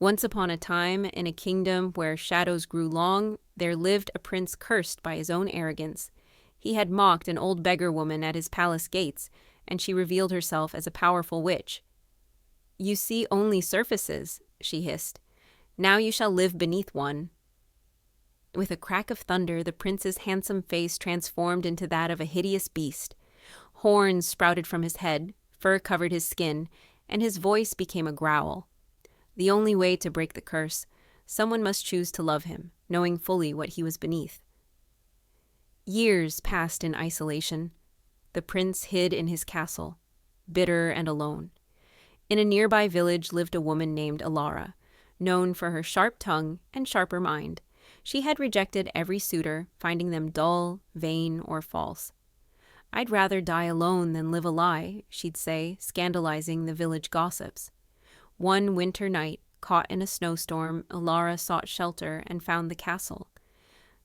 Once upon a time, in a kingdom where shadows grew long, there lived a prince cursed by his own arrogance. He had mocked an old beggar woman at his palace gates, and she revealed herself as a powerful witch. "You see only surfaces," she hissed. "Now you shall live beneath one." With a crack of thunder, the prince's handsome face transformed into that of a hideous beast. Horns sprouted from his head, fur covered his skin, and his voice became a growl. The only way to break the curse, someone must choose to love him, knowing fully what he was beneath. Years passed in isolation. The prince hid in his castle, bitter and alone. In a nearby village lived a woman named Elara, known for her sharp tongue and sharper mind. She had rejected every suitor, finding them dull, vain, or false. "I'd rather die alone than live a lie," she'd say, scandalizing the village gossips. One winter night, caught in a snowstorm, Elara sought shelter and found the castle.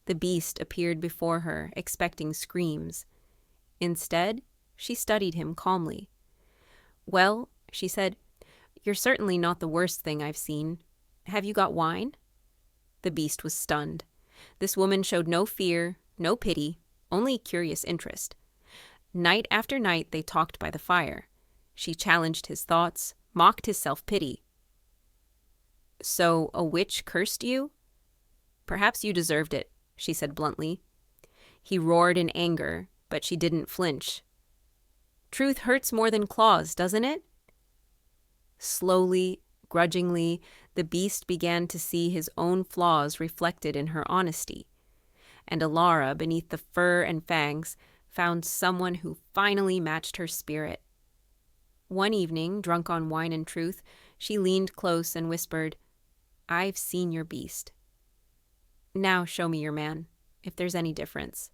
The beast appeared before her, expecting screams. Instead, she studied him calmly. "Well," she said, "you're certainly not the worst thing I've seen. Have you got wine?" The beast was stunned. This woman showed no fear, no pity, only curious interest. Night after night they talked by the fire. She challenged his thoughts, mocked his self-pity. "So a witch cursed you?" "Perhaps you deserved it," she said bluntly. He roared in anger, but she didn't flinch. "Truth hurts more than claws, doesn't it?" Slowly, grudgingly, the beast began to see his own flaws reflected in her honesty. And Elara, beneath the fur and fangs, found someone who finally matched her spirit. One evening, drunk on wine and truth, she leaned close and whispered, "I've seen your beast. Now show me your man, if there's any difference."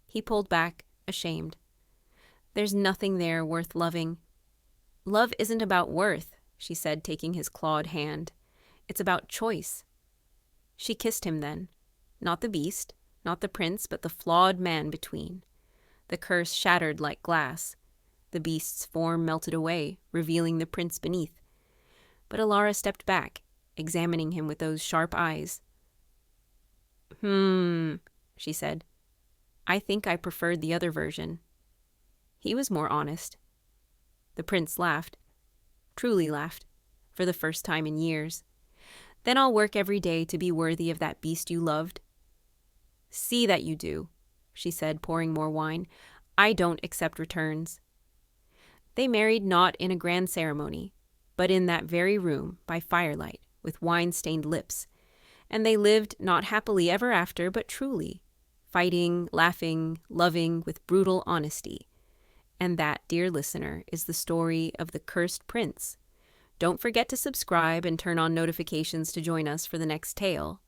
He pulled back, ashamed. "There's nothing there worth loving." "Love isn't about worth," she said, taking his clawed hand. "It's about choice." She kissed him then. Not the beast, not the prince, but the flawed man between. The curse shattered like glass. The beast's form melted away, revealing the prince beneath. But Elara stepped back, examining him with those sharp eyes. She said. "I think I preferred the other version." He was more honest. The prince laughed. Truly laughed, for the first time in years. "Then I'll work every day to be worthy of that beast you loved." "See that you do," she said, pouring more wine. "I don't accept returns." They married not in a grand ceremony, but in that very room, by firelight, with wine-stained lips. And they lived not happily ever after, but truly, fighting, laughing, loving with brutal honesty. And that, dear listener, is the story of the Cursed Prince. Don't forget to subscribe and turn on notifications to join us for the next tale.